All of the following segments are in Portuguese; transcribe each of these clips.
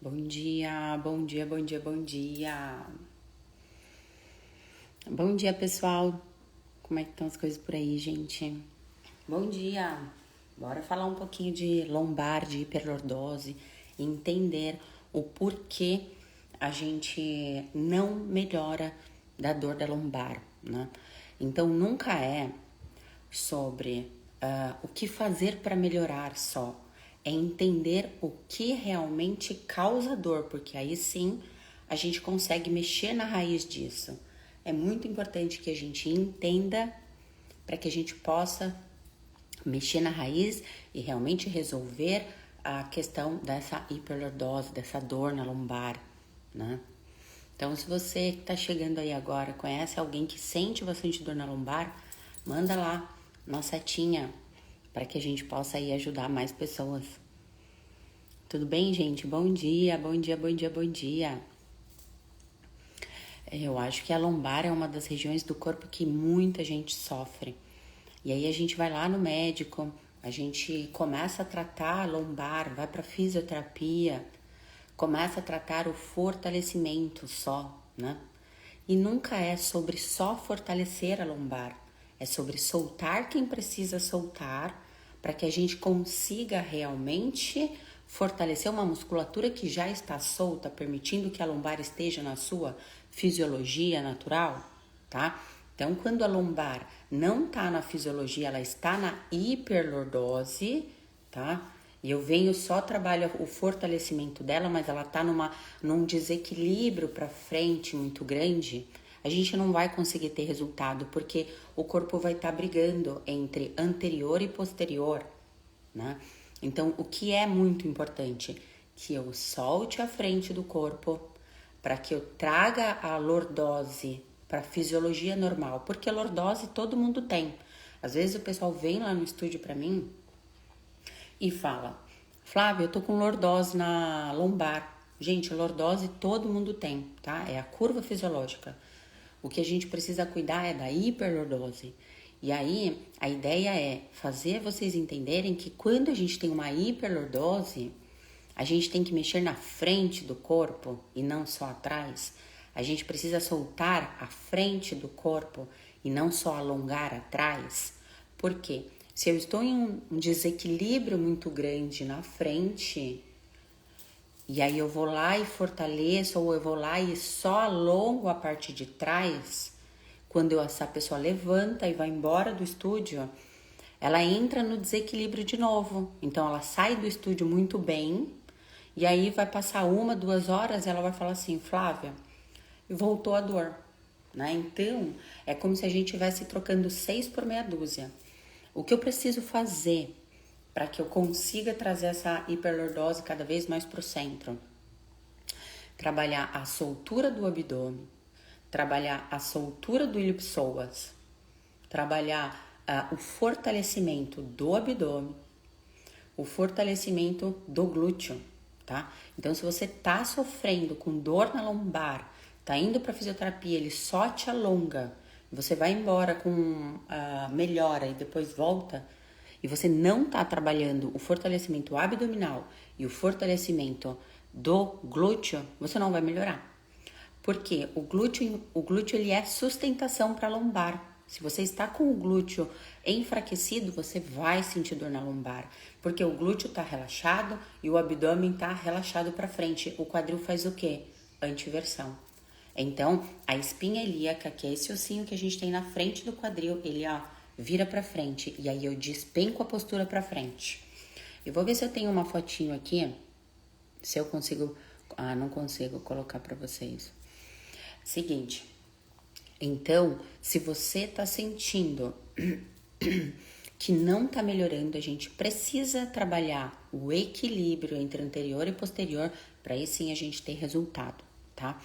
Bom dia, bom dia, bom dia, bom dia. Bom dia, pessoal. Como é que estão as coisas por aí, gente? Bom dia. Bora falar um pouquinho de lombar, de hiperlordose, e entender o porquê a gente não melhora da dor da lombar, né? Então, nunca é sobre o que fazer para melhorar só. É entender o que realmente causa dor, porque aí sim a gente consegue mexer na raiz disso. É muito importante que a gente entenda para que a gente possa mexer na raiz e realmente resolver a questão dessa hiperlordose, dessa dor na lombar, né? Então, se você que está chegando aí agora conhece alguém que sente bastante dor na lombar, manda lá uma setinha para que a gente possa aí ajudar mais pessoas. Tudo bem, gente? Bom dia, bom dia, bom dia, bom dia. Eu acho que a lombar é uma das regiões do corpo que muita gente sofre. E aí a gente vai lá no médico, a gente começa a tratar a lombar, vai para fisioterapia, começa a tratar o fortalecimento só, né? E nunca é sobre só fortalecer a lombar, é sobre soltar quem precisa soltar para que a gente consiga realmente fortalecer uma musculatura que já está solta, permitindo que a lombar esteja na sua fisiologia natural, tá? Então, quando a lombar não está na fisiologia, ela está na hiperlordose, tá? E eu venho só trabalho o fortalecimento dela, mas ela tá num desequilíbrio para frente muito grande, a gente não vai conseguir ter resultado, porque o corpo vai estar brigando entre anterior e posterior, né? Então, o que é muito importante? Que eu solte a frente do corpo para que eu traga a lordose para a fisiologia normal, porque lordose todo mundo tem. Às vezes o pessoal vem lá no estúdio para mim e fala: Flávia, eu tô com lordose na lombar. Gente, lordose todo mundo tem, tá? É a curva fisiológica. O que a gente precisa cuidar é da hiperlordose. E aí, a ideia é fazer vocês entenderem que quando a gente tem uma hiperlordose, a gente tem que mexer na frente do corpo e não só atrás. A gente precisa soltar a frente do corpo e não só alongar atrás. Por quê? Se eu estou em um desequilíbrio muito grande na frente, e aí eu vou lá e fortaleço, ou eu vou lá e só alongo a parte de trás, quando essa pessoa levanta e vai embora do estúdio, ela entra no desequilíbrio de novo. Então ela sai do estúdio muito bem, e aí vai passar 1, 2 horas e ela vai falar assim: Flávia, voltou a dor, né? Então é como se a gente estivesse trocando 6 por meia dúzia. O que eu preciso fazer para que eu consiga trazer essa hiperlordose cada vez mais para o centro? Trabalhar a soltura do abdômen, trabalhar a soltura do ilipsoas, trabalhar o fortalecimento do abdômen, o fortalecimento do glúteo, tá? Então, se você tá sofrendo com dor na lombar, tá indo para fisioterapia, ele só te alonga, você vai embora com melhora e depois volta, e você não tá trabalhando o fortalecimento abdominal e o fortalecimento do glúteo, você não vai melhorar. Porque o glúteo ele é sustentação para a lombar. Se você está com o glúteo enfraquecido, você vai sentir dor na lombar, porque o glúteo está relaxado e o abdômen está relaxado para frente. O quadril faz o quê? Antiversão. Então, a espinha ilíaca, que é esse ossinho que a gente tem na frente do quadril, ele vira para frente e aí eu despenco a postura para frente. Eu vou ver se eu tenho uma fotinho aqui, se eu consigo. Não consigo colocar para vocês. Seguinte, então, se você tá sentindo que não tá melhorando, a gente precisa trabalhar o equilíbrio entre anterior e posterior para aí sim a gente ter resultado, tá?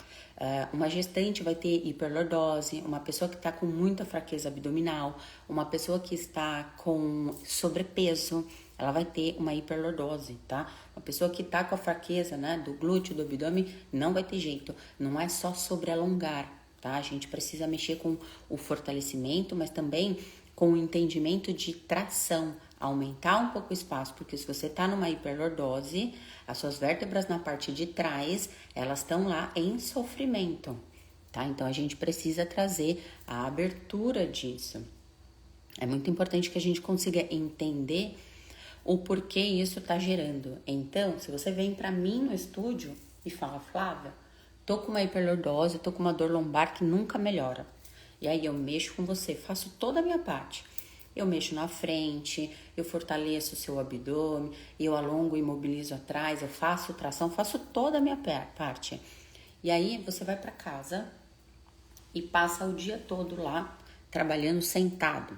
Uma gestante vai ter hiperlordose, uma pessoa que está com muita fraqueza abdominal, uma pessoa que está com sobrepeso, ela vai ter uma hiperlordose, tá? Uma pessoa que tá com a fraqueza, né, do glúteo, do abdômen, não vai ter jeito. Não é só sobre alongar, tá? A gente precisa mexer com o fortalecimento, mas também com o entendimento de tração. aumentar um pouco o espaço, porque se você está numa hiperlordose, as suas vértebras na parte de trás, elas estão lá em sofrimento, tá? Então, a gente precisa trazer a abertura disso. É muito importante que a gente consiga entender o porquê isso está gerando. Então, se você vem para mim no estúdio e fala, Flávia, tô com uma hiperlordose, tô com uma dor lombar que nunca melhora. E aí eu mexo com você, faço toda a minha parte. Eu mexo na frente, eu fortaleço o seu abdômen, eu alongo e imobilizo atrás, eu faço tração, faço toda a minha parte. E aí você vai para casa e passa o dia todo lá trabalhando sentado.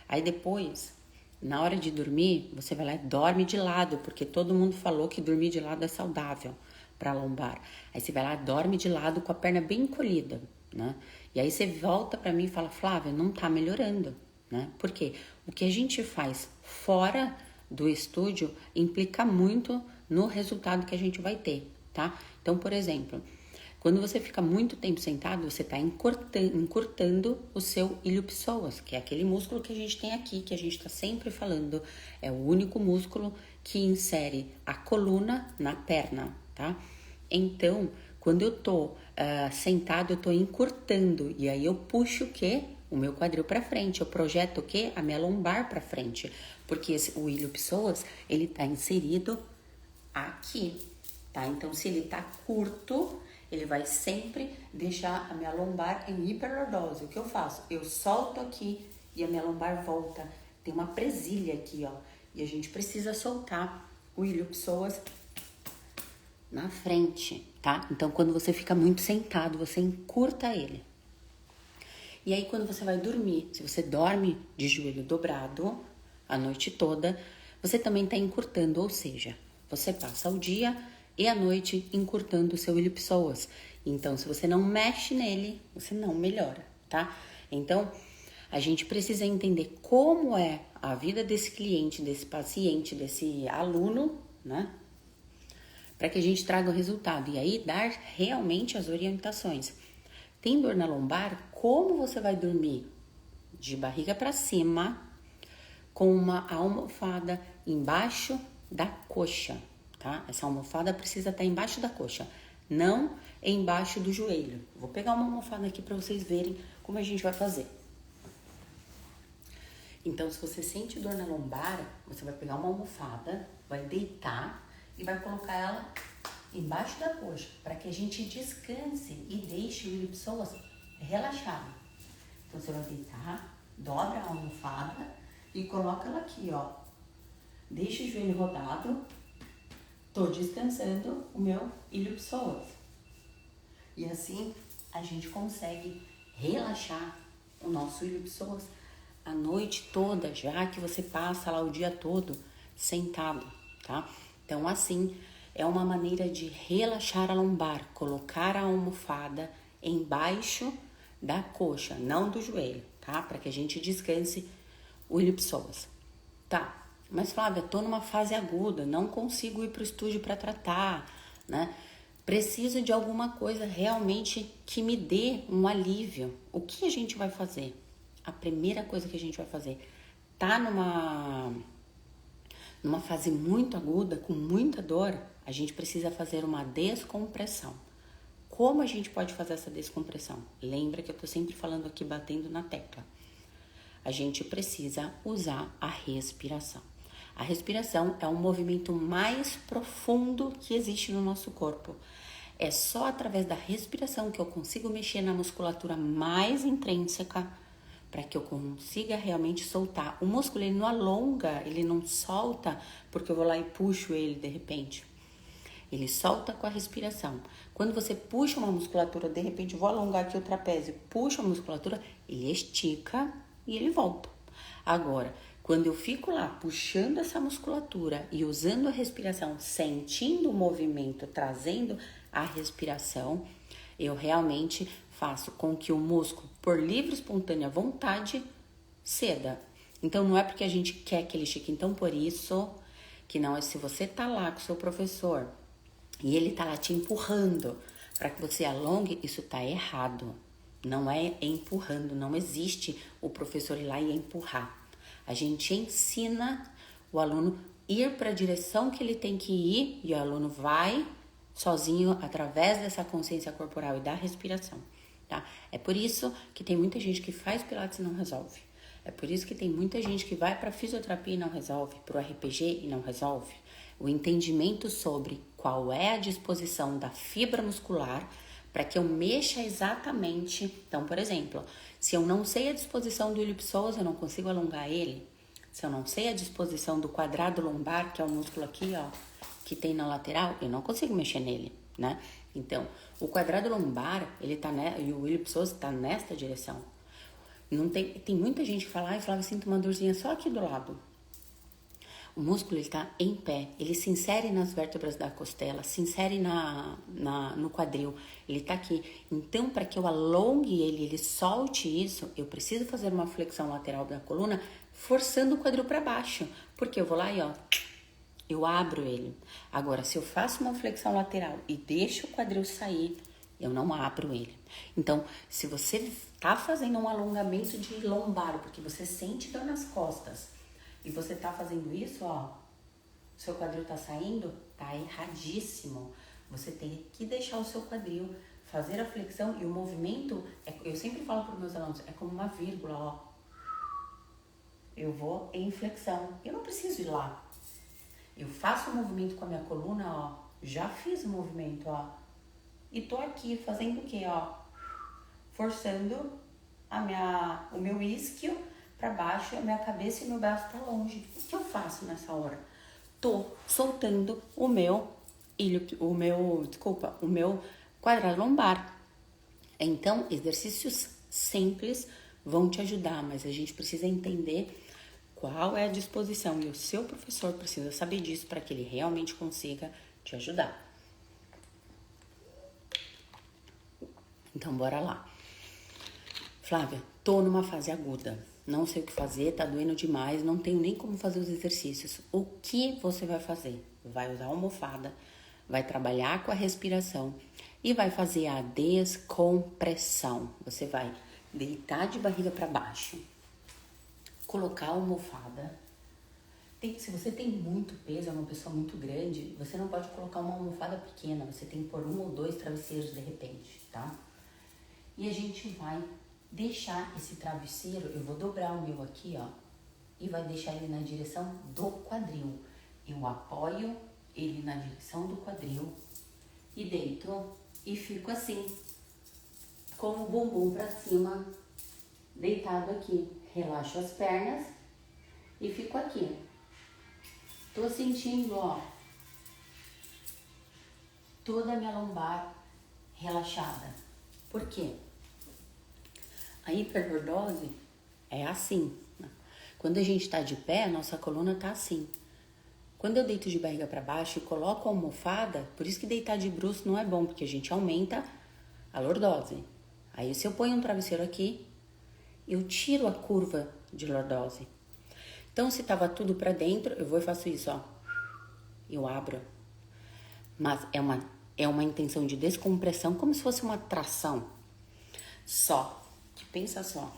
Aí depois, na hora de dormir, você vai lá e dorme de lado, porque todo mundo falou que dormir de lado é saudável para lombar. Aí você vai lá, dorme de lado com a perna bem encolhida, né? E aí você volta para mim e fala, Flávia, não tá melhorando, né? Porque o que a gente faz fora do estúdio implica muito no resultado que a gente vai ter, tá? Então, por exemplo, quando você fica muito tempo sentado, você está encurtando o seu ilho-psoas, que é aquele músculo que a gente tem aqui, que a gente está sempre falando. É o único músculo que insere a coluna na perna, tá? Então, quando eu tô sentado, eu tô encurtando. E aí eu puxo o quê? O meu quadril para frente. Eu projeto o quê? A minha lombar para frente. Porque o ilho-psoas, ele tá inserido aqui, tá? Então, se ele tá curto, ele vai sempre deixar a minha lombar em hiperlordose. O que eu faço? Eu solto aqui e a minha lombar volta. Tem uma presilha aqui, ó. E a gente precisa soltar o ilho-psoas na frente, tá? Então, quando você fica muito sentado, você encurta ele. E aí, quando você vai dormir, se você dorme de joelho dobrado a noite toda, você também tá encurtando, ou seja, você passa o dia e a noite encurtando o seu ilho-psoas. Então, se você não mexe nele, você não melhora, tá? Então, a gente precisa entender como é a vida desse cliente, desse paciente, desse aluno, né? Para que a gente traga o resultado e aí dar realmente as orientações. Tem dor na lombar? Como você vai dormir? De barriga para cima, com uma almofada embaixo da coxa. Tá? Essa almofada precisa estar embaixo da coxa, não embaixo do joelho. Vou pegar uma almofada aqui para vocês verem como a gente vai fazer. Então, se você sente dor na lombar, você vai pegar uma almofada, vai deitar e vai colocar ela embaixo da coxa, para que a gente descanse e deixe o ilho-psoas relaxado. Então, você vai deitar, dobra a almofada e coloca ela aqui, ó. Deixa o joelho rodado. Tô descansando o meu ilho-psoas. E assim a gente consegue relaxar o nosso ilho-psoas a noite toda, já que você passa lá o dia todo sentado, tá? Então assim é uma maneira de relaxar a lombar, colocar a almofada embaixo da coxa, não do joelho, tá? Para que a gente descanse o ilho-psoas. Tá? Mas, Flávia, tô numa fase aguda, não consigo ir pro estúdio para tratar, né? Preciso de alguma coisa realmente que me dê um alívio. O que a gente vai fazer? A primeira coisa que a gente vai fazer, tá numa fase muito aguda, com muita dor, a gente precisa fazer uma descompressão. Como a gente pode fazer essa descompressão? Lembra que eu tô sempre falando aqui, batendo na tecla. A gente precisa usar a respiração. A respiração é um movimento mais profundo que existe no nosso corpo. É só através da respiração que eu consigo mexer na musculatura mais intrínseca para que eu consiga realmente soltar. O músculo, ele não alonga, ele não solta porque eu vou lá e puxo ele de repente. Ele solta com a respiração. Quando você puxa uma musculatura, de repente eu vou alongar aqui o trapézio, puxa a musculatura, ele estica e ele volta. Agora, quando eu fico lá puxando essa musculatura e usando a respiração, sentindo o movimento, trazendo a respiração, eu realmente faço com que o músculo, por livre e espontânea vontade, ceda. Então, não é porque a gente quer que ele estique. Então, por isso que não é, se você tá lá com o seu professor e ele tá lá te empurrando para que você alongue, isso tá errado. Não é empurrando, não existe o professor ir lá e empurrar. A gente ensina o aluno ir para a direção que ele tem que ir e o aluno vai sozinho através dessa consciência corporal e da respiração, tá? É por isso que tem muita gente que faz Pilates e não resolve. É por isso que tem muita gente que vai para fisioterapia e não resolve, para o RPG e não resolve. O entendimento sobre qual é a disposição da fibra muscular para que eu mexa exatamente. Então, por exemplo, se eu não sei a disposição do ilipsoas, eu não consigo alongar ele. Se eu não sei a disposição do quadrado lombar, que é o músculo aqui, ó, que tem na lateral, eu não consigo mexer nele, né? Então, o quadrado lombar, ele tá, né, e o ilipsoas tá nesta direção. Não tem muita gente que fala, Flávia, sinto uma dorzinha só aqui do lado. O músculo está em pé, ele se insere nas vértebras da costela, se insere no quadril, ele está aqui. Então, para que eu alongue ele solte isso, eu preciso fazer uma flexão lateral da coluna, forçando o quadril para baixo. Porque eu vou lá e ó, eu abro ele. Agora, se eu faço uma flexão lateral e deixo o quadril sair, eu não abro ele. Então, se você está fazendo um alongamento de lombar, porque você sente dor nas costas, e você tá fazendo isso, ó, seu quadril tá saindo, tá erradíssimo. Você tem que deixar o seu quadril fazer a flexão e o movimento, eu sempre falo para os meus alunos, é como uma vírgula, ó. Eu vou em flexão, eu não preciso ir lá. Eu faço o movimento com a minha coluna, ó, já fiz o movimento, ó. E tô aqui fazendo o quê, ó? Forçando o meu isquio para baixo, a minha cabeça e meu braço tá longe. O que eu faço nessa hora? Tô soltando o meu quadrado lombar. Então, exercícios simples vão te ajudar, mas a gente precisa entender qual é a disposição e o seu professor precisa saber disso para que ele realmente consiga te ajudar. Então, bora lá. Flávia, tô numa fase aguda. Não sei o que fazer, tá doendo demais, não tenho nem como fazer os exercícios. O que você vai fazer? Vai usar a almofada, vai trabalhar com a respiração e vai fazer a descompressão. Você vai deitar de barriga para baixo, colocar a almofada. Se você tem muito peso, é uma pessoa muito grande, você não pode colocar uma almofada pequena, você tem que pôr 1 ou 2 travesseiros de repente, tá? E a gente vai deixar esse travesseiro, eu vou dobrar o meu aqui, ó, e vai deixar ele na direção do quadril. Eu apoio ele na direção do quadril e deito e fico assim, com o bumbum pra cima, deitado aqui. Relaxo as pernas e fico aqui. Tô sentindo, ó, toda a minha lombar relaxada. Por quê? A hiperlordose é assim. Quando a gente tá de pé, a nossa coluna tá assim. Quando eu deito de barriga para baixo e coloco a almofada, por isso que deitar de bruços não é bom, porque a gente aumenta a lordose. Aí se eu ponho um travesseiro aqui, eu tiro a curva de lordose. Então se tava tudo para dentro, eu vou e faço isso, ó. Eu abro. Mas é uma intenção de descompressão, como se fosse uma tração. Só que pensa só.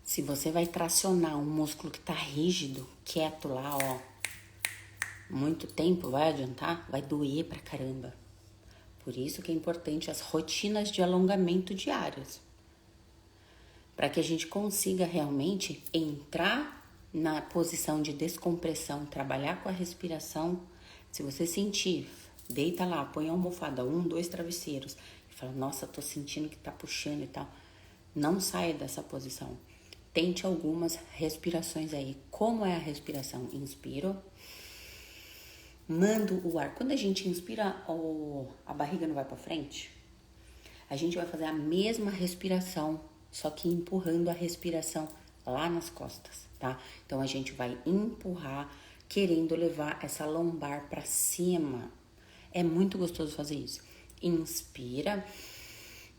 Se você vai tracionar um músculo que tá rígido, quieto lá, ó, muito tempo, vai adiantar? Vai doer pra caramba. Por isso que é importante as rotinas de alongamento diárias. Para que a gente consiga realmente entrar na posição de descompressão, trabalhar com a respiração. Se você sentir, deita lá, põe a almofada, 1, 2 travesseiros e fala, nossa, tô sentindo que tá puxando e tal. Não saia dessa posição. Tente algumas respirações aí. Como é a respiração? Inspiro, mando o ar. Quando a gente inspira, a barriga não vai para frente. A gente vai fazer a mesma respiração, só que empurrando a respiração lá nas costas, tá? Então a gente vai empurrar, querendo levar essa lombar para cima. É muito gostoso fazer isso. Inspira,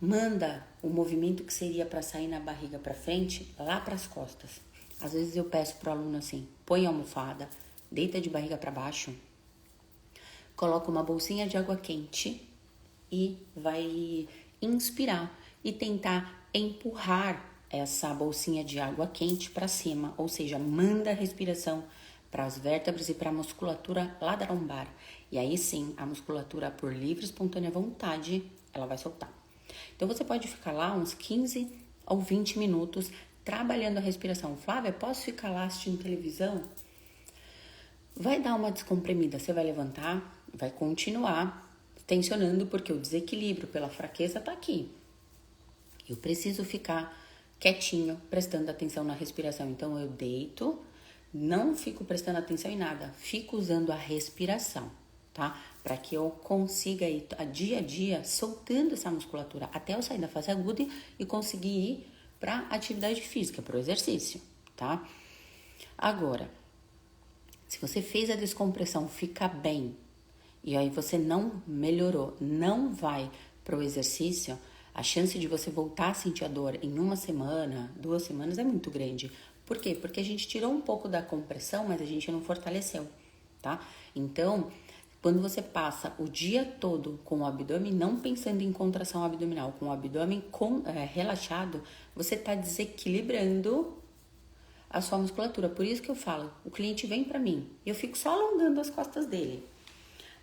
manda o movimento que seria para sair na barriga para frente, lá para as costas. Às vezes eu peço pro aluno assim, põe a almofada, deita de barriga para baixo, coloca uma bolsinha de água quente e vai inspirar e tentar empurrar essa bolsinha de água quente para cima, ou seja, manda a respiração para as vértebras e para a musculatura lá da lombar. E aí sim, a musculatura, por livre e espontânea vontade, ela vai soltar. Então você pode ficar lá uns 15 ou 20 minutos trabalhando a respiração. Flávia, posso ficar lá assistindo televisão? Vai dar uma descomprimida, você vai levantar, vai continuar tensionando, porque o desequilíbrio pela fraqueza tá aqui. Eu preciso ficar quietinho, prestando atenção na respiração. Então eu deito, não fico prestando atenção em nada, fico usando a respiração, tá? Para que eu consiga ir dia a dia soltando essa musculatura até eu sair da fase aguda e conseguir ir para atividade física, para o exercício, tá? Agora, se você fez a descompressão, fica bem, e aí você não melhorou, não vai para o exercício, a chance de você voltar a sentir a dor em 1 semana, 2 semanas é muito grande. Por quê? Porque a gente tirou um pouco da compressão, mas a gente não fortaleceu, tá? Então, quando você passa o dia todo com o abdômen, não pensando em contração abdominal, com o abdômen relaxado, você está desequilibrando a sua musculatura. Por isso que eu falo, o cliente vem pra mim e eu fico só alongando as costas dele.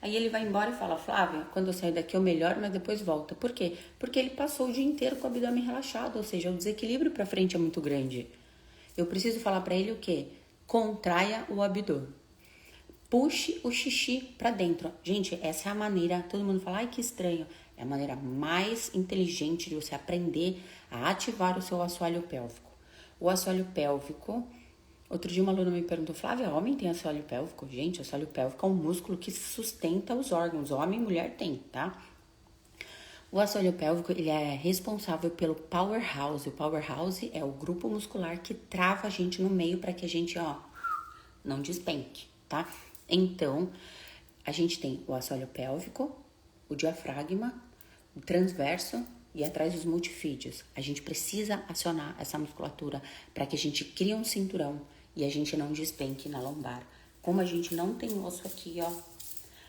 Aí ele vai embora e fala, Flávia, quando eu sair daqui eu melhoro, mas depois volta. Por quê? Porque ele passou o dia inteiro com o abdômen relaxado, ou seja, o desequilíbrio pra frente é muito grande. Eu preciso falar pra ele o quê? Contraia o abdômen. Puxe o xixi pra dentro. Gente, essa é a maneira, todo mundo fala, ai que estranho. É a maneira mais inteligente de você aprender a ativar o seu assoalho pélvico. O assoalho pélvico, outro dia uma aluna me perguntou, Flávia, homem tem assoalho pélvico? Gente, o assoalho pélvico é um músculo que sustenta os órgãos, homem e mulher tem, tá? O assoalho pélvico, ele é responsável pelo powerhouse. O powerhouse é o grupo muscular que trava a gente no meio para que a gente, não despenque, tá? Então, a gente tem o assoalho pélvico, o diafragma, o transverso e atrás os multifídios. A gente precisa acionar essa musculatura para que a gente crie um cinturão e a gente não despenque na lombar. Como a gente não tem osso aqui,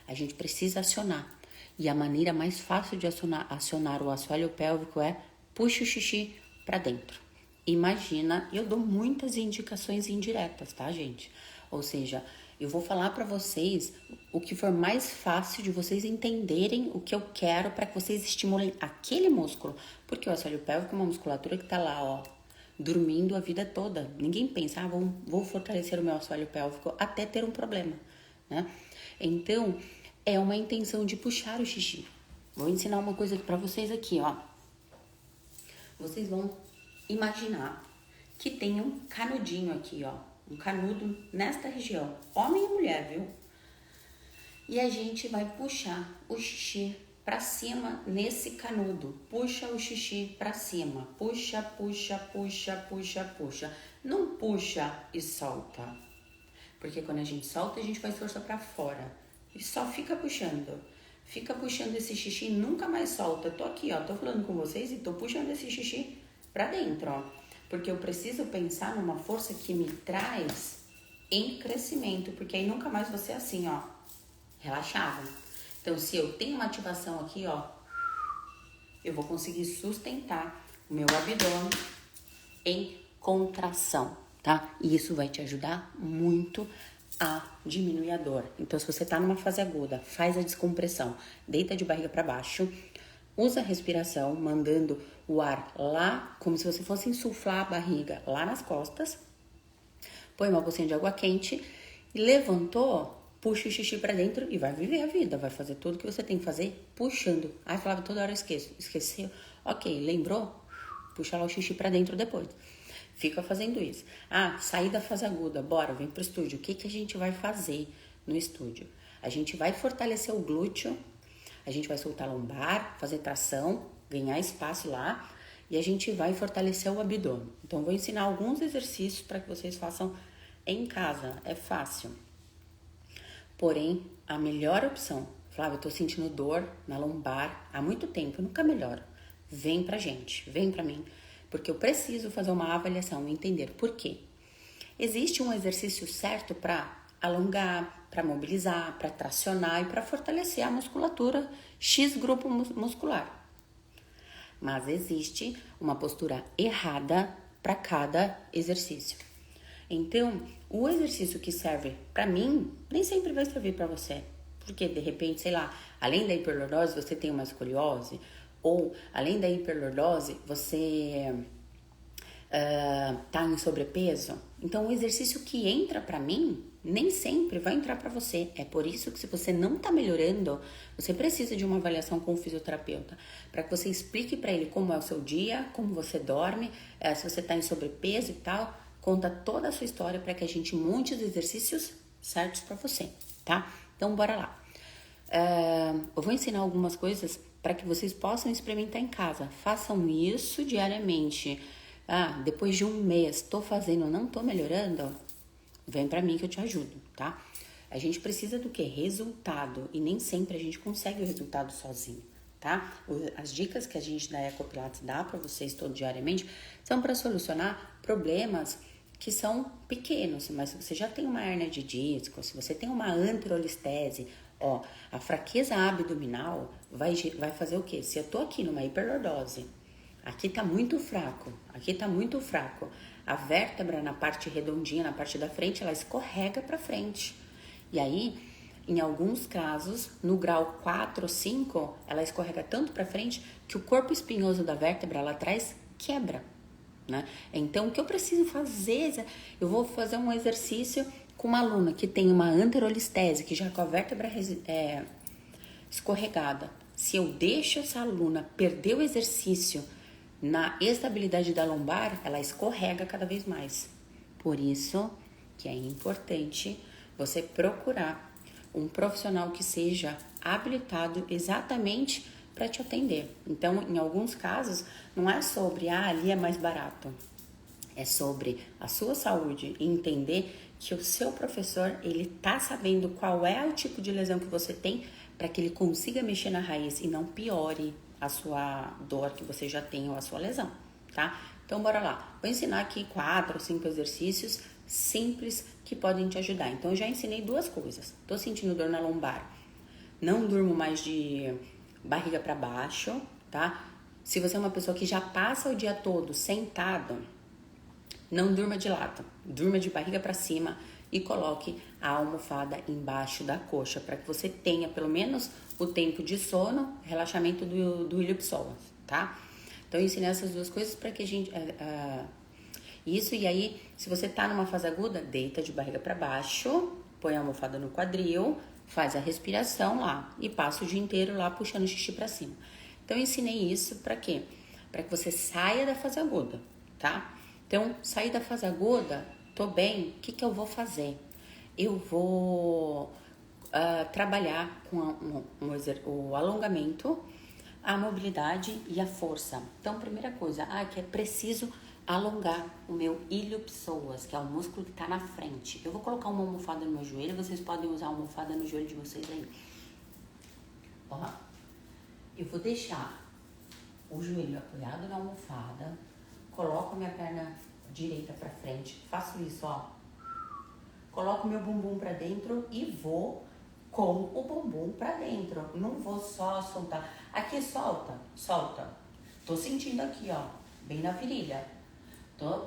a gente precisa acionar. E a maneira mais fácil de acionar o assoalho pélvico é puxa o xixi para dentro. Imagina, eu dou muitas indicações indiretas, tá, gente? Ou seja, eu vou falar para vocês o que for mais fácil de vocês entenderem o que eu quero para que vocês estimulem aquele músculo. Porque o assoalho pélvico é uma musculatura que tá lá, dormindo a vida toda. Ninguém pensa, vou fortalecer o meu assoalho pélvico até ter um problema, né? Então, é uma intenção de puxar o xixi. Vou ensinar uma coisa para vocês aqui, Vocês vão imaginar que tem um canudinho aqui, um canudo nesta região, homem e mulher, viu? E a gente vai puxar o xixi para cima nesse canudo. Puxa o xixi para cima. Puxa, puxa, puxa, puxa, puxa. Não puxa e solta. Porque quando a gente solta, a gente faz força para fora. E só fica puxando. Fica puxando esse xixi e nunca mais solta. Tô aqui, tô falando com vocês e tô puxando esse xixi para dentro, Porque eu preciso pensar numa força que me traz em crescimento. Porque aí nunca mais você assim, relaxado. Então, se eu tenho uma ativação aqui, eu vou conseguir sustentar o meu abdômen em contração, tá? E isso vai te ajudar muito a diminuir a dor. Então, se você tá numa fase aguda, faz a descompressão, deita de barriga para baixo, usa a respiração, mandando o ar lá, como se você fosse insuflar a barriga lá nas costas. Põe uma bolsinha de água quente e levantou, puxa o xixi pra dentro e vai viver a vida. Vai fazer tudo que você tem que fazer puxando. Ai, falava toda hora eu esqueço. Esqueceu? Ok, lembrou? Puxa lá o xixi pra dentro depois. Fica fazendo isso. Saí da fase aguda, bora, vem pro estúdio. O que a gente vai fazer no estúdio? A gente vai fortalecer o glúteo, a gente vai soltar a lombar, fazer tração, ganhar espaço lá e a gente vai fortalecer o abdômen. Então, vou ensinar alguns exercícios para que vocês façam em casa. É fácil. Porém, a melhor opção, Flávia, eu tô sentindo dor na lombar há muito tempo, nunca melhora. Vem pra gente, vem pra mim, porque eu preciso fazer uma avaliação e entender por quê. Existe um exercício certo para alongar, para mobilizar, para tracionar e para fortalecer a musculatura X grupo muscular. Mas existe uma postura errada para cada exercício. Então, o exercício que serve para mim, nem sempre vai servir para você. Porque, de repente, sei lá, além da hiperlordose, você tem uma escoliose, ou além da hiperlordose, você tá em sobrepeso. Então, o exercício que entra para mim, nem sempre vai entrar para você. É por isso que se você não tá melhorando, você precisa de uma avaliação com o fisioterapeuta, para que você explique para ele como é o seu dia, como você dorme, se você tá em sobrepeso e tal, conta toda a sua história para que a gente monte os exercícios certos para você, tá? Então, bora lá. Eu vou ensinar algumas coisas para que vocês possam experimentar em casa. Façam isso diariamente. Depois de um mês, tô fazendo, não tô melhorando? Vem pra mim que eu te ajudo, tá? A gente precisa do quê? Resultado. E nem sempre a gente consegue o resultado sozinho, tá? As dicas que a gente da Ecopilates dá pra vocês todo diariamente são para solucionar problemas que são pequenos. Mas se você já tem uma hérnia de disco, se você tem uma anterolistese, a fraqueza abdominal vai fazer o quê? Se eu tô aqui numa hiperlordose, aqui tá muito fraco, a vértebra na parte redondinha, na parte da frente, ela escorrega para frente. E aí, em alguns casos, no grau 4 ou 5, ela escorrega tanto para frente que o corpo espinhoso da vértebra lá atrás quebra, né? Então, o que eu preciso fazer? Eu vou fazer um exercício com uma aluna que tem uma anterolistese, que já com a vértebra escorregada. Se eu deixo essa aluna perder o exercício na estabilidade da lombar, ela escorrega cada vez mais. Por isso que é importante você procurar um profissional que seja habilitado exatamente para te atender. Então, em alguns casos, não é sobre, ali é mais barato. É sobre a sua saúde e entender que o seu professor, ele tá sabendo qual é o tipo de lesão que você tem para que ele consiga mexer na raiz e não piore a sua dor que você já tem ou a sua lesão, tá? Então, bora lá. Vou ensinar aqui 4 ou 5 exercícios simples que podem te ajudar. Então, eu já ensinei 2 coisas. Tô sentindo dor na lombar. Não durmo mais de barriga para baixo, tá? Se você é uma pessoa que já passa o dia todo sentado, não durma de lado. Durma de barriga para cima e coloque a almofada embaixo da coxa para que você tenha pelo menos o tempo de sono, relaxamento do ilho-psoas, tá? Então, eu ensinei essas 2 coisas para que a gente... isso, e aí, se você tá numa fase aguda, deita de barriga para baixo, põe a almofada no quadril, faz a respiração lá e passa o dia inteiro lá puxando o xixi para cima. Então, eu ensinei isso para quê? Para que você saia da fase aguda, tá? Então, sair da fase aguda, tô bem, o que eu vou fazer? Eu vou trabalhar com o alongamento, a mobilidade e a força. Então, primeira coisa, que é preciso alongar o meu ilho-psoas, que é o músculo que tá na frente. Eu vou colocar uma almofada no meu joelho, vocês podem usar a almofada no joelho de vocês aí. Eu vou deixar o joelho apoiado na almofada, coloco a minha perna direita pra frente, faço isso, coloco meu bumbum pra dentro e vou com o bumbum pra dentro. Não vou só soltar. Aqui solta. Tô sentindo aqui, bem na virilha.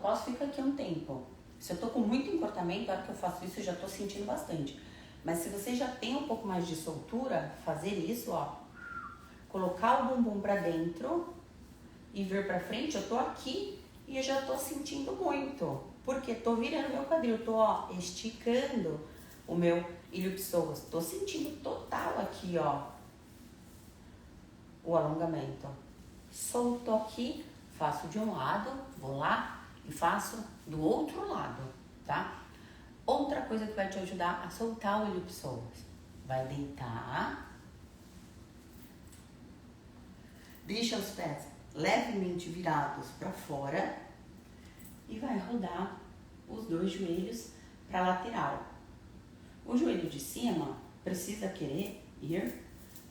Posso ficar aqui um tempo. Se eu tô com muito encurtamento, na hora que eu faço isso, eu já tô sentindo bastante. Mas se você já tem um pouco mais de soltura, fazer isso, colocar o bumbum pra dentro e vir pra frente, eu tô aqui e eu já tô sentindo muito. Porque tô virando meu quadril, tô, esticando o meu ilho-psoas. Tô sentindo total aqui, o alongamento. Solto aqui, faço de um lado, vou lá e faço do outro lado, tá? Outra coisa que vai te ajudar a soltar o ilho-psoas. Vai deitar. Deixa os pés levemente virados para fora e vai rodar os 2 joelhos para lateral. O joelho de cima precisa querer ir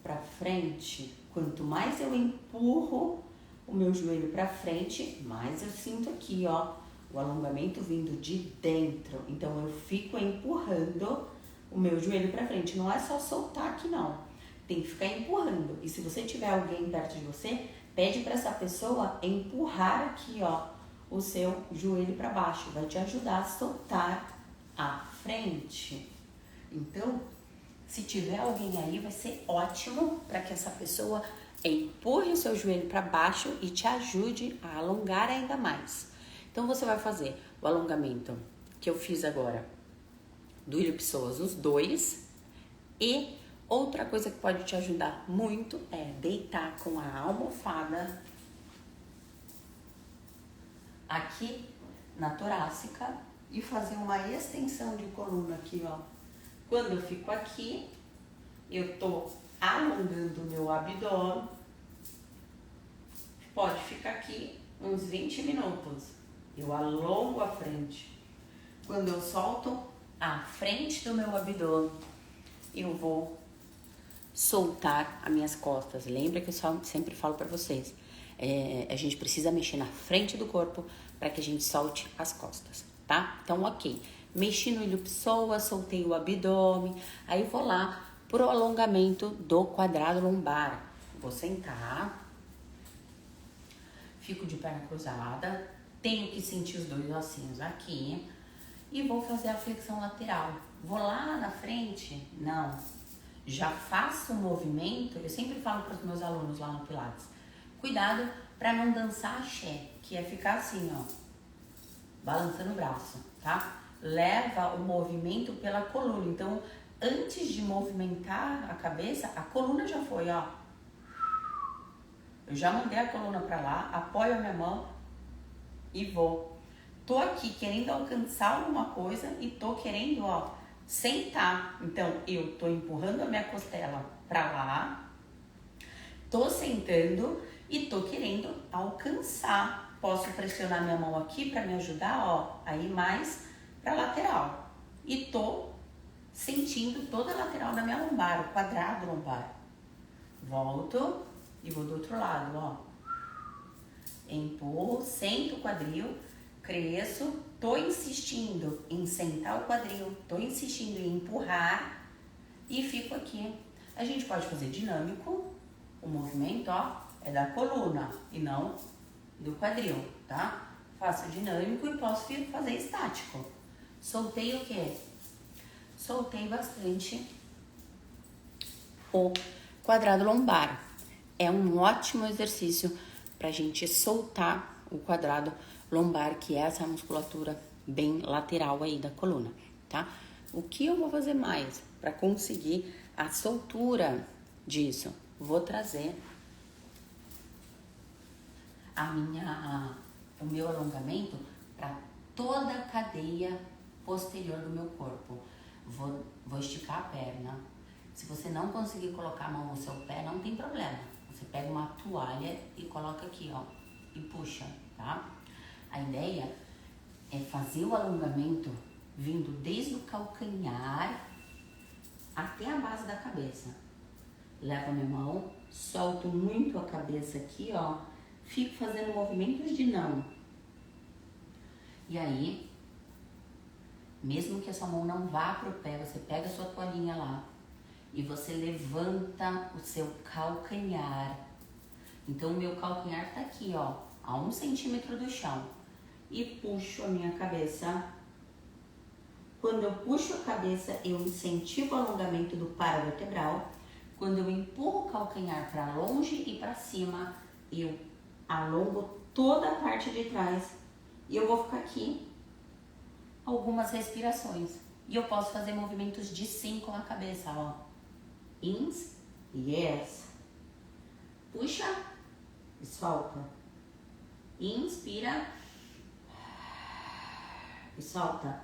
para frente. Quanto mais eu empurro o meu joelho para frente, mais eu sinto aqui, o alongamento vindo de dentro. Então, eu fico empurrando o meu joelho para frente. Não é só soltar aqui, não. Tem que ficar empurrando. E se você tiver alguém perto de você, pede para essa pessoa empurrar aqui, o seu joelho para baixo, vai te ajudar a soltar a frente. Então, se tiver alguém aí, vai ser ótimo para que essa pessoa empurre o seu joelho para baixo e te ajude a alongar ainda mais. Então, você vai fazer o alongamento que eu fiz agora do ilho-psoas, os dois. E outra coisa que pode te ajudar muito é deitar com a almofada aqui na torácica e fazer uma extensão de coluna aqui, ó. Quando eu fico aqui, eu tô alongando o meu abdômen. Pode ficar aqui uns 20 minutos. Eu alongo a frente. Quando eu solto a frente do meu abdômen, eu vou soltar as minhas costas. Lembra que eu sempre falo para vocês, a gente precisa mexer na frente do corpo para que a gente solte as costas, tá? Então, ok. Mexi no ilho-psoas, soltei o abdômen, aí vou lá pro alongamento do quadrado lombar. Vou sentar, fico de perna cruzada, tenho que sentir os dois ossinhos aqui e vou fazer a flexão lateral. Vou lá na frente? Não. Já faço o movimento, eu sempre falo para os meus alunos lá no Pilates, cuidado para não dançar axé, que é ficar assim, ó, balançando o braço, tá? Leva o movimento pela coluna. Então, antes de movimentar a cabeça, a coluna já foi, ó. Eu já mandei a coluna para lá, apoio a minha mão e vou. Tô aqui querendo alcançar alguma coisa e tô querendo, ó, sentar. Então, eu tô empurrando a minha costela para lá, tô sentando e tô querendo alcançar. Posso pressionar minha mão aqui para me ajudar, ó, a ir mais para lateral. E tô sentindo toda a lateral da minha lombar, o quadrado lombar. Volto e vou do outro lado, ó. Empurro, sento o quadril, cresço, tô insistindo em sentar o quadril, tô insistindo em empurrar e fico aqui. A gente pode fazer dinâmico, o movimento, ó, é da coluna e não do quadril, tá? Faço dinâmico e posso fazer estático. Soltei o quê? Soltei bastante o quadrado lombar. É um ótimo exercício pra gente soltar o quadrado lombar, que é essa musculatura bem lateral aí da coluna, tá? O que eu vou fazer mais para conseguir a soltura disso? Vou trazer o meu alongamento para toda a cadeia posterior do meu corpo. Vou esticar a perna. Se você não conseguir colocar a mão no seu pé, não tem problema. Você pega uma toalha e coloca aqui, ó, e puxa, tá? A ideia é fazer o alongamento vindo desde o calcanhar até a base da cabeça. Levo a minha mão, solto muito a cabeça aqui, ó. Fico fazendo movimentos de não. E aí, mesmo que a sua mão não vá pro pé, você pega a sua toalhinha lá e você levanta o seu calcanhar. Então, o meu calcanhar tá aqui, ó, a 1 centímetro do chão. E puxo a minha cabeça. Quando eu puxo a cabeça, eu incentivo o alongamento do paravertebral. Quando eu empurro o calcanhar para longe e para cima, eu alongo toda a parte de trás. E eu vou ficar aqui algumas respirações. E eu posso fazer movimentos de sim com a cabeça, ó. Ins, yes. Puxa e solta. Inspira e solta.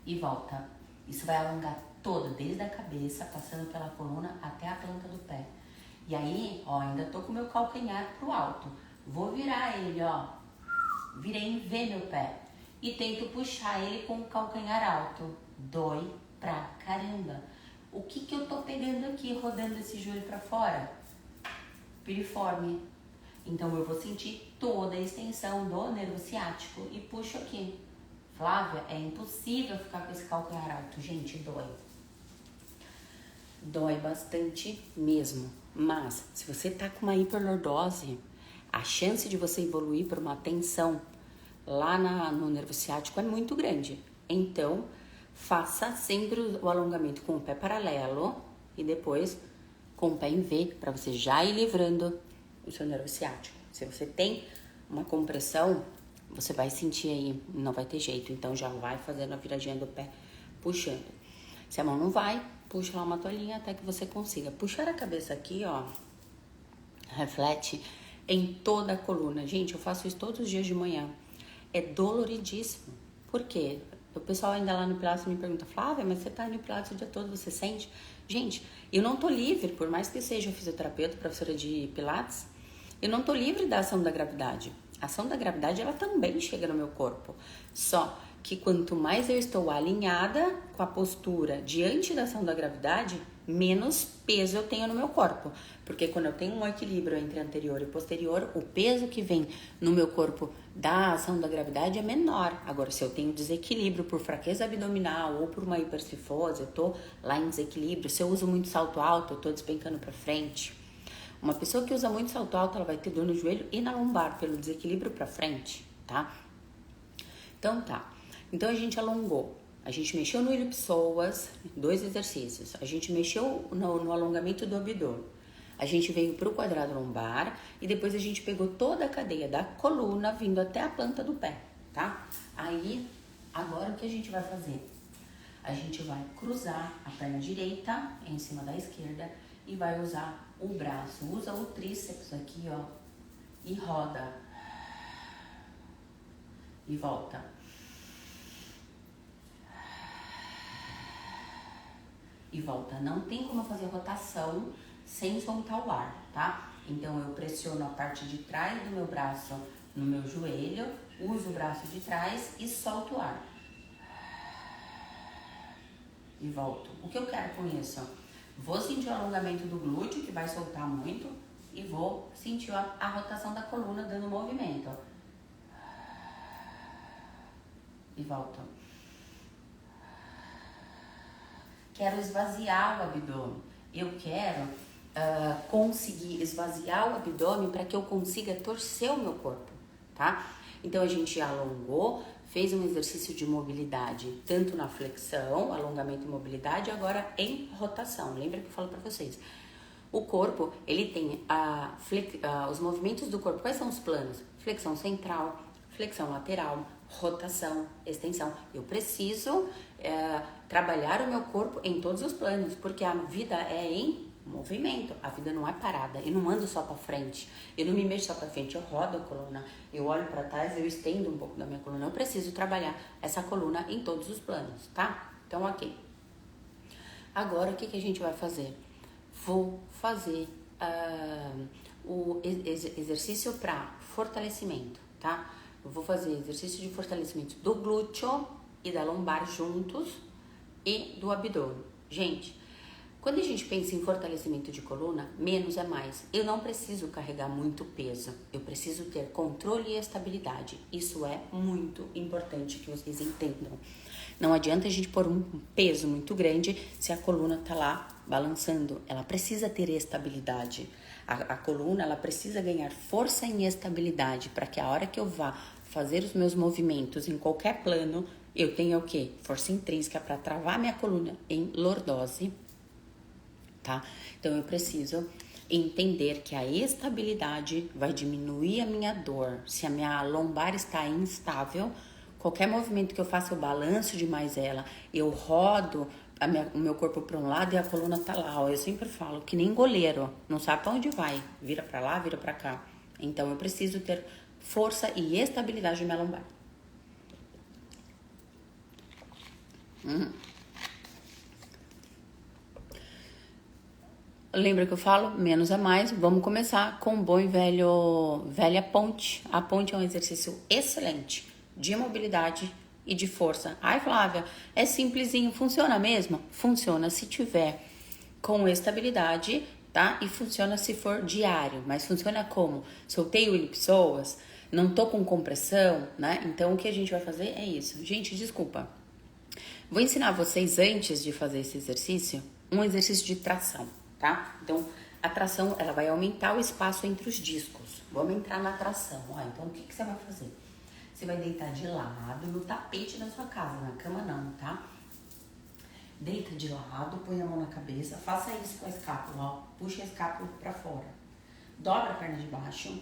E volta. Isso vai alongar todo, desde a cabeça, passando pela coluna até a planta do pé. E aí, ó, ainda tô com o meu calcanhar pro alto. Vou virar ele, ó. Virei em V meu pé. E tento puxar ele com o calcanhar alto. Dói pra caramba. O que eu tô pegando aqui, rodando esse joelho pra fora? Piriforme. Então, eu vou sentir toda a extensão do nervo ciático e puxo aqui. Flávia, é impossível ficar com esse calcanhar alto. Gente, dói. Dói bastante mesmo. Mas, se você tá com uma hiperlordose, a chance de você evoluir para uma tensão lá no nervo ciático é muito grande. Então, faça sempre o alongamento com o pé paralelo e depois com o pé em V, para você já ir livrando o seu nervo ciático. Se você tem uma compressão, você vai sentir aí, não vai ter jeito. Então, já vai fazendo a viradinha do pé, puxando. Se a mão não vai, puxa lá uma toalhinha até que você consiga. Puxar a cabeça aqui, ó, reflete em toda a coluna. Gente, eu faço isso todos os dias de manhã. É doloridíssimo. Por quê? O pessoal ainda lá no Pilates me pergunta, Flávia, mas você tá no Pilates o dia todo, você sente? Gente, eu não tô livre, por mais que seja fisioterapeuta, professora de Pilates, eu não tô livre da ação da gravidade. A ação da gravidade, ela também chega no meu corpo. Só que quanto mais eu estou alinhada com a postura diante da ação da gravidade, menos peso eu tenho no meu corpo. Porque quando eu tenho um equilíbrio entre anterior e posterior, o peso que vem no meu corpo da ação da gravidade é menor. Agora, se eu tenho desequilíbrio por fraqueza abdominal ou por uma hipercifose, eu tô lá em desequilíbrio. Se eu uso muito salto alto, eu tô despencando para frente. Uma pessoa que usa muito salto alto, ela vai ter dor no joelho e na lombar pelo desequilíbrio para frente, tá? Então tá. Então a gente alongou. A gente mexeu no ilipsoas, 2 exercícios. A gente mexeu no alongamento do abdômen. A gente veio para o quadrado lombar e depois a gente pegou toda a cadeia da coluna vindo até a planta do pé, tá? Aí, agora o que a gente vai fazer? A gente vai cruzar a perna direita em cima da esquerda e vai usar o braço. Usa o tríceps aqui, ó, e roda. E volta. E volta. Não tem como fazer rotação sem soltar o ar, tá? Então, eu pressiono a parte de trás do meu braço no meu joelho, uso o braço de trás e solto o ar. E volto. O que eu quero com isso? Vou sentir o alongamento do glúteo, que vai soltar muito, e vou sentir a rotação da coluna dando movimento. E volto. Quero esvaziar o abdômen. Eu quero conseguir esvaziar o abdômen para que eu consiga torcer o meu corpo, tá? Então, a gente alongou, fez um exercício de mobilidade, tanto na flexão, alongamento e mobilidade, agora em rotação. Lembra que eu falo para vocês? O corpo, ele tem os movimentos do corpo. Quais são os planos? Flexão central, flexão lateral, rotação, extensão. Eu preciso trabalhar o meu corpo em todos os planos, porque a vida é em movimento, a vida não é parada. Eu não ando só para frente, eu não me mexo só para frente, eu rodo a coluna, eu olho para trás, eu estendo um pouco da minha coluna. Eu preciso trabalhar essa coluna em todos os planos, tá? Então, ok. Agora, o que a gente vai fazer? Vou fazer o exercício para fortalecimento, tá? Eu vou fazer exercício de fortalecimento do glúteo e da lombar juntos e do abdômen. Gente, quando a gente pensa em fortalecimento de coluna, menos é mais. Eu não preciso carregar muito peso. Eu preciso ter controle e estabilidade. Isso é muito importante que vocês entendam. Não adianta a gente pôr um peso muito grande se a coluna tá lá balançando. Ela precisa ter estabilidade. A coluna, ela precisa ganhar força e estabilidade para que a hora que eu vá fazer os meus movimentos em qualquer plano, eu tenha o quê? Força intrínseca para travar minha coluna em lordose, tá? Então, eu preciso entender que a estabilidade vai diminuir a minha dor. Se a minha lombar está instável, qualquer movimento que eu faça, eu balanço demais ela, eu rodo o meu corpo para um lado e a coluna tá lá, ó. Eu sempre falo que nem goleiro, não sabe para onde vai, vira para lá, vira para cá. Então, eu preciso ter força e estabilidade na minha lombar. Lembra que eu falo? Menos é mais. Vamos começar com o bom e velha ponte. A ponte é um exercício excelente de mobilidade e de força. Ai, Flávia, é simplesinho. Funciona mesmo? Funciona se tiver com estabilidade, tá? E funciona se for diário. Mas funciona como? Soltei o ilipsoas, não tô com compressão, né? Então, o que a gente vai fazer é isso. Gente, desculpa. Vou ensinar vocês, antes de fazer esse exercício, um exercício de tração, tá? Então, A tração, ela vai aumentar o espaço entre os discos. Vamos entrar na tração. Ó, então, o que você vai fazer? Você vai deitar de lado no tapete da sua casa, na cama não, tá? Deita de lado, põe a mão na cabeça, faça isso com a escápula, ó. Puxa a escápula pra fora. Dobra a perna de baixo,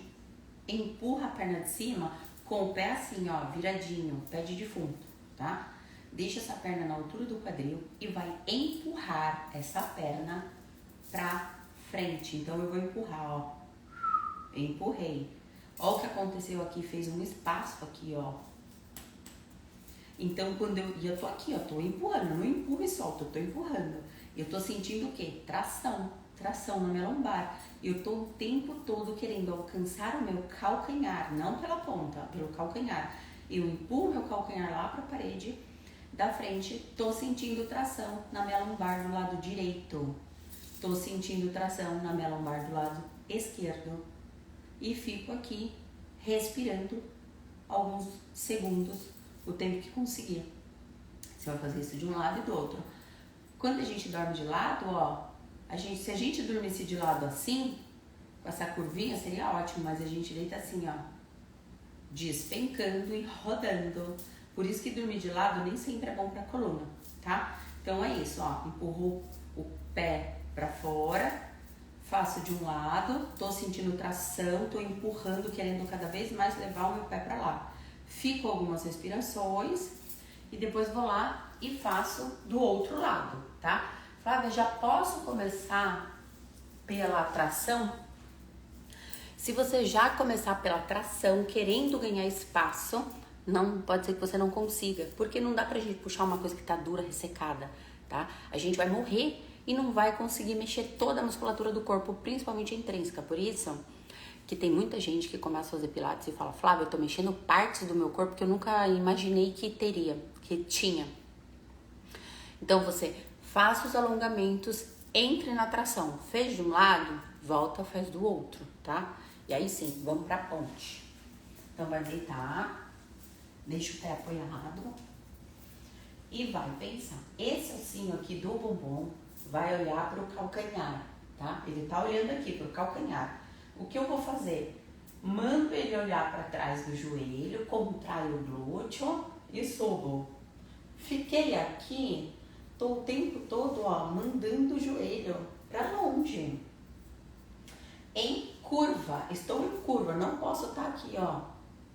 empurra a perna de cima com o pé assim, ó, viradinho, pé de defunto, tá? Deixa essa perna na altura do quadril e vai empurrar essa perna pra frente. Então, eu vou empurrar, ó. Empurrei. Ó o que aconteceu aqui, fez um espaço aqui, ó. Então, eu tô aqui, ó, tô empurrando, eu não empurro e solto, eu tô empurrando. Eu tô sentindo o quê? Tração na minha lombar. Eu tô o tempo todo querendo alcançar o meu calcanhar, não pela ponta, pelo calcanhar. Eu empurro meu calcanhar lá pra parede da frente, tô sentindo tração na minha lombar do lado direito. Tô sentindo tração na minha lombar do lado esquerdo. E fico aqui respirando alguns segundos, o tempo que conseguir. Você vai fazer isso de um lado e do outro. Quando a gente dorme de lado, ó, se a gente dormisse de lado assim, com essa curvinha, seria ótimo, mas a gente deita assim, ó, despencando e rodando. Por isso que dormir de lado nem sempre é bom pra coluna, tá? Então é isso, ó, empurro o pé pra fora, faço de um lado, tô sentindo tração, tô empurrando, querendo cada vez mais levar o meu pé pra lá. Fico algumas respirações e depois vou lá e faço do outro lado, tá? Flávia, já posso começar pela tração? Se você já começar pela tração, querendo ganhar espaço, não pode ser que você não consiga, porque não dá pra gente puxar uma coisa que tá dura, ressecada, tá? A gente vai morrer e não vai conseguir mexer toda a musculatura do corpo, principalmente a intrínseca. Por isso que tem muita gente que começa a fazer pilates e fala: Flávia, eu tô mexendo partes do meu corpo que eu nunca imaginei que tinha. Então você faça os alongamentos, entre na tração, fez de um lado, volta, faz do outro, tá? E aí sim, vamos pra ponte. Então vai deitar, deixa o pé apoiado e vai pensar. Esse ossinho aqui do bumbum vai olhar pro calcanhar, tá? Ele tá olhando aqui pro calcanhar. O que eu vou fazer? Mando ele olhar para trás do joelho, contraio o glúteo e subo. Fiquei aqui, tô o tempo todo, ó, mandando o joelho para longe. Em curva, estou em curva, não posso estar aqui, ó,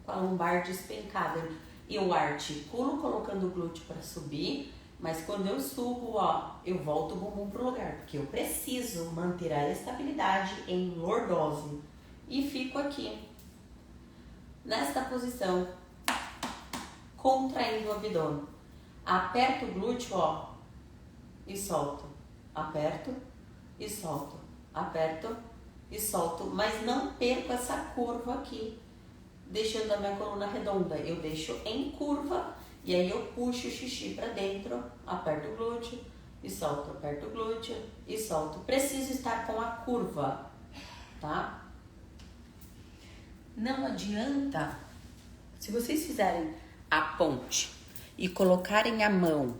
com a lombar despencada. Eu articulo colocando o glúteo para subir, mas quando eu subo, ó, eu volto o bumbum pro lugar, porque eu preciso manter a estabilidade em lordose. E fico aqui, nesta posição, contraindo o abdômen. Aperto o glúteo, ó, e solto. Aperto e solto. Aperto e solto. Mas não perco essa curva aqui, deixando a minha coluna redonda. Eu deixo em curva e aí eu puxo o xixi pra dentro, aperto o glúteo e solto. Aperto o glúteo e solto. Preciso estar com a curva, tá? Não adianta, se vocês fizerem a ponte e colocarem a mão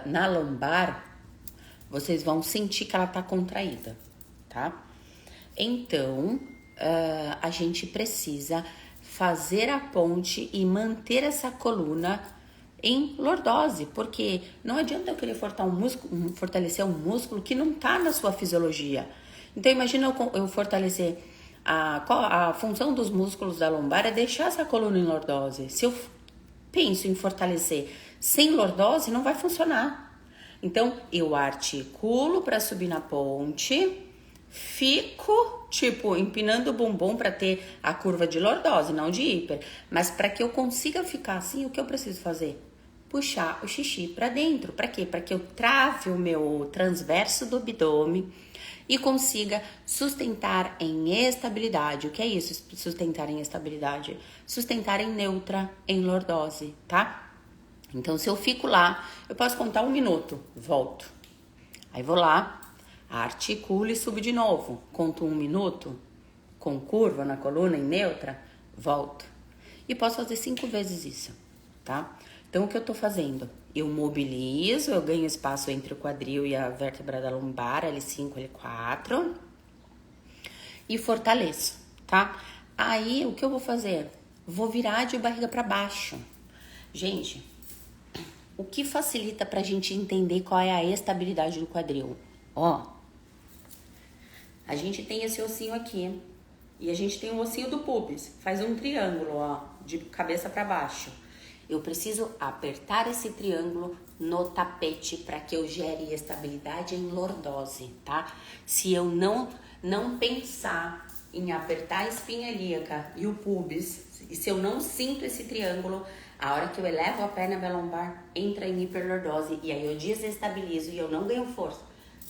na lombar, vocês vão sentir que ela tá contraída, tá? Então, a gente precisa fazer a ponte e manter essa coluna em lordose, porque não adianta eu querer fortalecer um músculo que não tá na sua fisiologia. Então, imagina eu fortalecer a função dos músculos da lombar é deixar essa coluna em lordose. Se eu penso em fortalecer sem lordose, não vai funcionar. Então, eu articulo para subir na ponte, fico, tipo, empinando o bumbum para ter a curva de lordose, não de hiper. Mas para que eu consiga ficar assim, o que eu preciso fazer? Puxar o xixi para dentro. Para quê? Para que eu trave o meu transverso do abdômen e consiga sustentar em estabilidade. O que é isso, sustentar em estabilidade? Sustentar em neutra, em lordose, tá? Então, se eu fico lá, eu posso contar 1 minuto, volto. Aí vou lá, articulo e subo de novo. Conto 1 minuto, com curva na coluna, em neutra, volto. E posso fazer 5 vezes isso, tá? Então, o que eu tô fazendo? eu mobilizo, eu ganho espaço entre o quadril e a vértebra da lombar, L5, L4, e fortaleço, tá? Aí, o que eu vou fazer? Vou virar de barriga para baixo. Gente, o que facilita pra gente entender qual é a estabilidade do quadril? Ó, a gente tem esse ossinho aqui e a gente tem o ossinho do pubis. Faz um triângulo, ó, de cabeça para baixo. Eu preciso apertar esse triângulo no tapete para que eu gere estabilidade em lordose, tá? Se eu não pensar em apertar a espinha ilíaca e o pubis, e se eu não sinto esse triângulo, a hora que eu elevo a perna lombar, entra em hiperlordose e aí eu desestabilizo e eu não ganho força,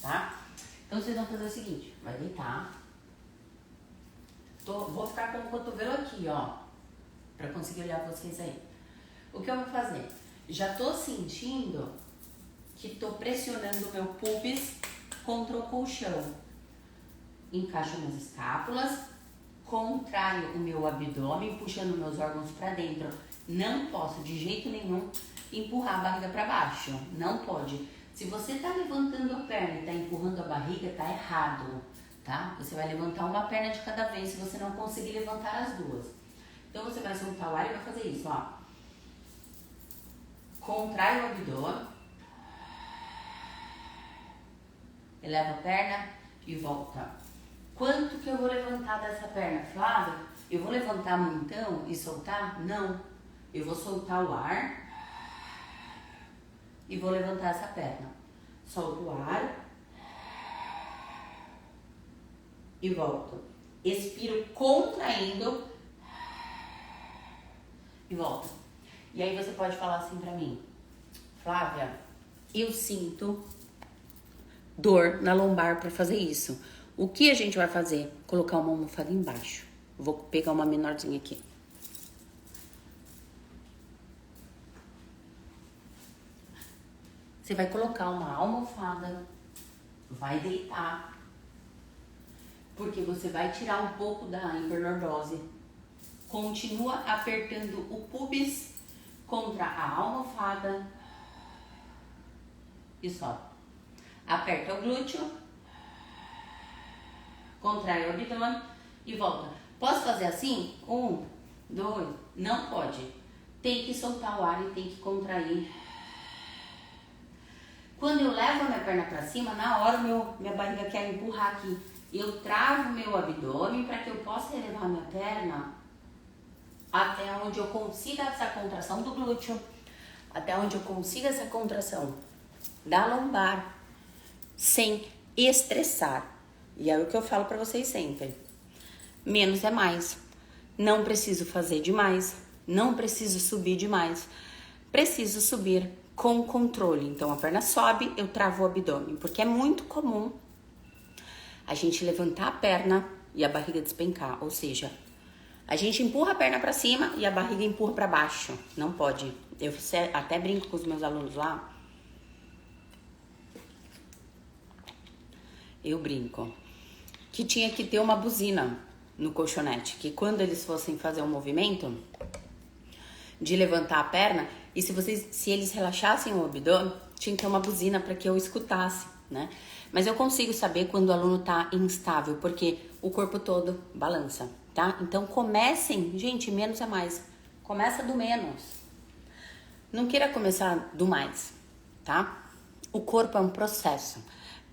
tá? Então vocês vão fazer o seguinte, vai deitar. Vou ficar com o cotovelo aqui, ó, pra conseguir olhar vocês aí. O que eu vou fazer? Já tô sentindo que tô pressionando o meu pubis contra o colchão. Encaixo minhas escápulas, contraio o meu abdômen, puxando meus órgãos para dentro. Não posso de jeito nenhum empurrar a barriga para baixo. Não pode. Se você tá levantando a perna e tá empurrando a barriga, tá errado, tá? Você vai levantar uma perna de cada vez se você não conseguir levantar as duas. Então você vai soltar o ar e vai fazer isso, ó. Contrai o abdômen. Eleva a perna e volta. Quanto que eu vou levantar dessa perna? Flávia, eu vou levantar então e soltar? Não. Eu vou soltar o ar e vou levantar essa perna. Solto o ar e volto. Expiro contraindo e volto. E aí você pode falar assim pra mim, Flávia, eu sinto dor na lombar pra fazer isso. O que a gente vai fazer? Colocar uma almofada embaixo. Vou pegar uma menorzinha aqui. Você vai colocar uma almofada, vai deitar, porque você vai tirar um pouco da hiperlordose. Continua apertando o pubis contra a almofada e sobe. Aperta o glúteo, contrai o abdômen e volta. Posso fazer assim? 1, 2, não pode. Tem que soltar o ar e tem que contrair. Quando eu levo a minha perna para cima, na hora minha barriga quer empurrar aqui. Eu travo meu abdômen para que eu possa elevar minha perna até onde eu consiga essa contração do glúteo, até onde eu consiga essa contração da lombar, sem estressar. E é o que eu falo para vocês sempre. Menos é mais. Não preciso fazer demais, não preciso subir demais. Preciso subir com controle. Então a perna sobe, eu travo o abdômen, porque é muito comum a gente levantar a perna e a barriga despencar, ou seja, a gente empurra a perna para cima e a barriga empurra para baixo. Não pode. Eu até brinco com os meus alunos lá. Eu brinco que tinha que ter uma buzina no colchonete, que quando eles fossem fazer um movimento de levantar a perna, e se eles relaxassem o abdômen, tinha que ter uma buzina para que eu escutasse, né? Mas eu consigo saber quando o aluno tá instável, porque o corpo todo balança, tá? Então comecem, gente, menos é mais. Começa do menos. Não queira começar do mais, tá? O corpo é um processo.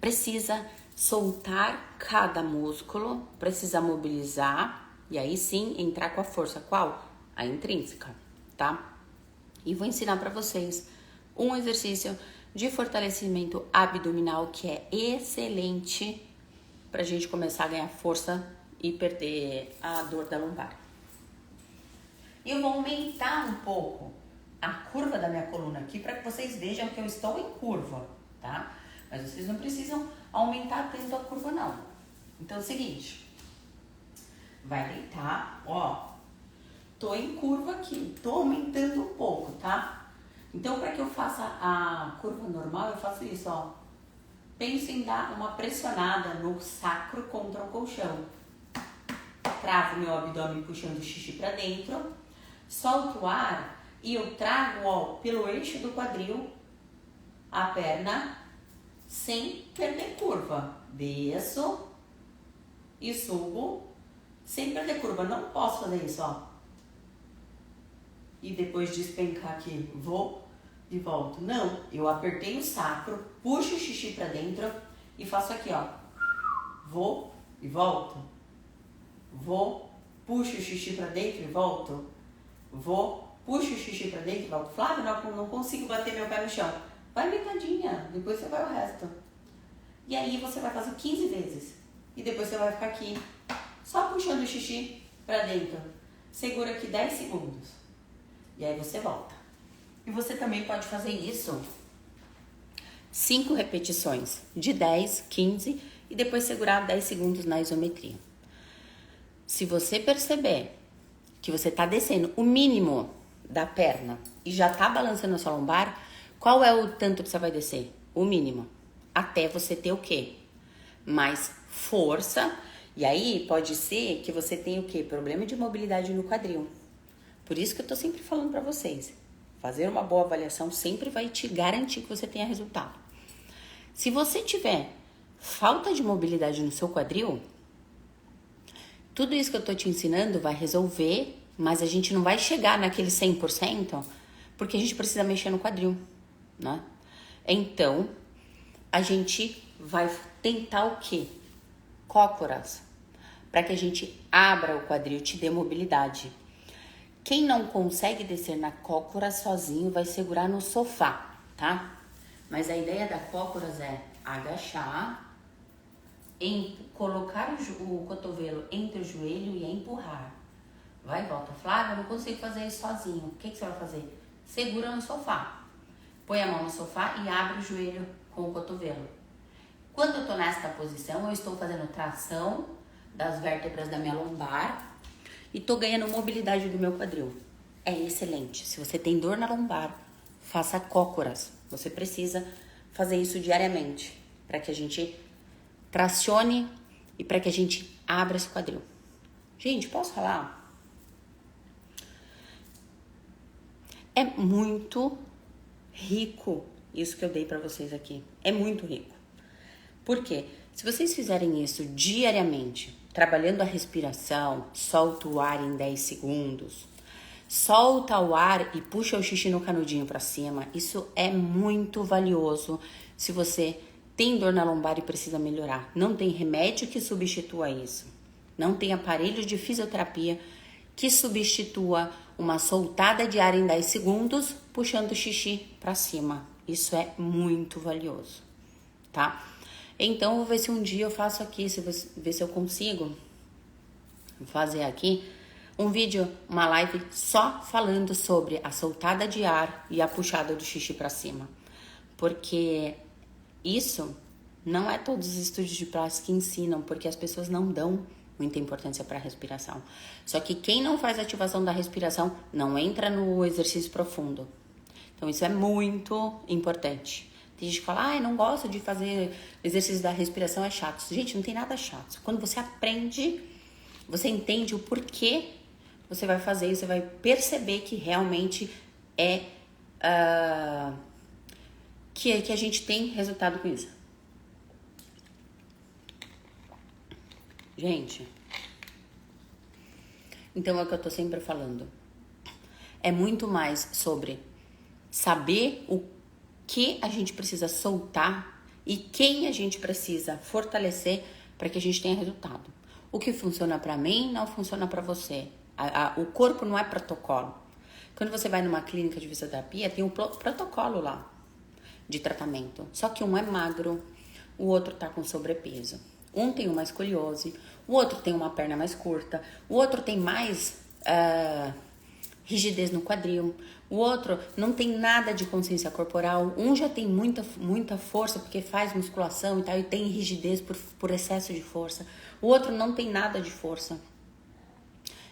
Precisa soltar cada músculo, precisa mobilizar e aí sim entrar com a força. Qual? A intrínseca, tá? E vou ensinar para vocês um exercício de fortalecimento abdominal que é excelente pra gente começar a ganhar força e perder a dor da lombar. Eu vou aumentar um pouco a curva da minha coluna aqui para que vocês vejam que eu estou em curva, tá? Mas vocês não precisam aumentar tanto a curva não. Então é o seguinte, vai deitar, ó, tô em curva aqui, tô aumentando um pouco, tá? Então para que eu faça a curva normal, eu faço isso, ó. Penso em dar uma pressionada no sacro contra o colchão. Travo meu abdômen puxando o xixi para dentro, solto o ar e eu trago, ó, pelo eixo do quadril a perna sem perder curva. Desço e subo sem perder curva. Não posso fazer isso, ó. E depois despencar aqui, vou e volto. Não, eu apertei o sacro, puxo o xixi pra dentro e faço aqui, ó. Vou e volto. Vou, puxo o xixi pra dentro e volto. Vou, puxo o xixi pra dentro e volto. Flávio, não consigo bater meu pé no chão. Vai brincadinha, depois você vai o resto. E aí você vai fazer 15 vezes. E depois você vai ficar aqui, só puxando o xixi pra dentro. Segura aqui 10 segundos. E aí você volta. E você também pode fazer isso 5 repetições, de 10, 15 e depois segurar 10 segundos na isometria. Se você perceber que você tá descendo o mínimo da perna e já tá balançando a sua lombar, qual é o tanto que você vai descer? O mínimo. Até você ter o quê? Mais força. E aí pode ser que você tenha o quê? Problema de mobilidade no quadril. Por isso que eu tô sempre falando pra vocês. Fazer uma boa avaliação sempre vai te garantir que você tenha resultado. Se você tiver falta de mobilidade no seu quadril, tudo isso que eu tô te ensinando vai resolver, mas a gente não vai chegar naquele 100% porque a gente precisa mexer no quadril, né? Então, a gente vai tentar o quê? Cócoras, para que a gente abra o quadril, te dê mobilidade. Quem não consegue descer na cócora sozinho vai segurar no sofá, tá? Mas a ideia da cócoras é agachar, colocar o cotovelo entre o joelho e empurrar. Vai e volta. Flávia, eu não consigo fazer isso sozinho. O que você vai fazer? Segura no sofá. Põe a mão no sofá e abre o joelho com o cotovelo. Quando eu tô nesta posição, eu estou fazendo tração das vértebras da minha lombar e tô ganhando mobilidade do meu quadril. É excelente. Se você tem dor na lombar, faça cócoras. Você precisa fazer isso diariamente para que a gente tracione e para que a gente abra esse quadril. Gente, posso falar? É muito rico isso que eu dei para vocês aqui. É muito rico. Por quê? Se vocês fizerem isso diariamente, trabalhando a respiração, solta o ar em 10 segundos, solta o ar e puxa o xixi no canudinho para cima, isso é muito valioso se você tem dor na lombar e precisa melhorar. Não tem remédio que substitua isso. Não tem aparelho de fisioterapia que substitua uma soltada de ar em 10 segundos puxando o xixi para cima. Isso é muito valioso, tá? Então, eu vou ver se um dia eu faço aqui, ver se eu consigo fazer aqui um vídeo, uma live só falando sobre a soltada de ar e a puxada do xixi para cima. Porque isso não é todos os estúdios de prática que ensinam, porque as pessoas não dão muita importância para a respiração. Só que quem não faz ativação da respiração não entra no exercício profundo. Então, isso é muito importante. Tem gente que fala, eu não gosto de fazer exercício da respiração, é chato. Gente, não tem nada chato. Quando você aprende, você entende o porquê você vai fazer isso, você vai perceber que realmente é que a gente tem resultado com isso. Gente, então é o que eu tô sempre falando. É muito mais sobre saber o que a gente precisa soltar e quem a gente precisa fortalecer para que a gente tenha resultado. O que funciona para mim não funciona para você. O corpo não é protocolo. Quando você vai numa clínica de fisioterapia, tem um protocolo lá de tratamento. Só que um é magro, o outro tá com sobrepeso. Um tem uma escoliose, o outro tem uma perna mais curta, o outro tem mais rigidez no quadril, o outro não tem nada de consciência corporal, um já tem muita força porque faz musculação e tal, e tem rigidez por excesso de força, o outro não tem nada de força.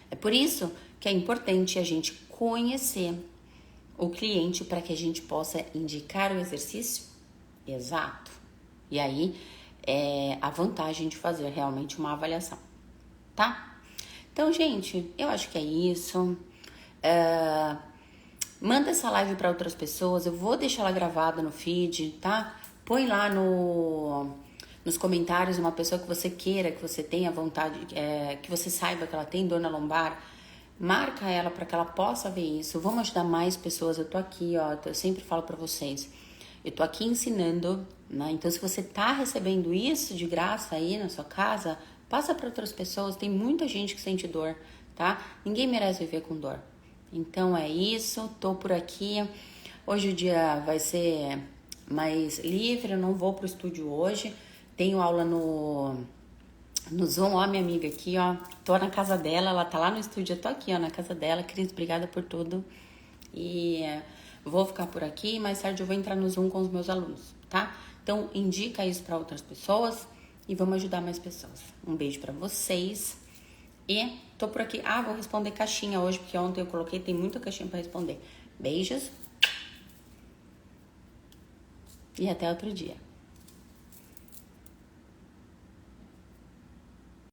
É por isso que é importante a gente conhecer o cliente para que a gente possa indicar o exercício exato. E aí é a vantagem de fazer realmente uma avaliação, tá? Então, gente, eu acho que é isso. Manda essa live para outras pessoas, eu vou deixar ela gravada no feed, tá? Põe lá nos comentários uma pessoa que você queira, que você tenha vontade, que você saiba que ela tem dor na lombar. Marca ela para que ela possa ver isso. Vamos ajudar mais pessoas. Eu tô aqui, ó, eu sempre falo para vocês. Eu tô aqui ensinando, né? Então, se você tá recebendo isso de graça aí na sua casa, passa para outras pessoas. Tem muita gente que sente dor, tá? Ninguém merece viver com dor. Então é isso, tô por aqui. Hoje o dia vai ser mais livre, eu não vou pro estúdio hoje. Tenho aula no Zoom, ó, minha amiga aqui, ó. Tô na casa dela, ela tá lá no estúdio, eu tô aqui, ó, na casa dela. Cris, obrigada por tudo. E vou ficar por aqui, mais tarde eu vou entrar no Zoom com os meus alunos, tá? Então indica isso para outras pessoas e vamos ajudar mais pessoas. Um beijo para vocês. E tô por aqui. Ah, vou responder caixinha hoje, porque ontem eu coloquei, tem muita caixinha para responder. Beijos. E até outro dia.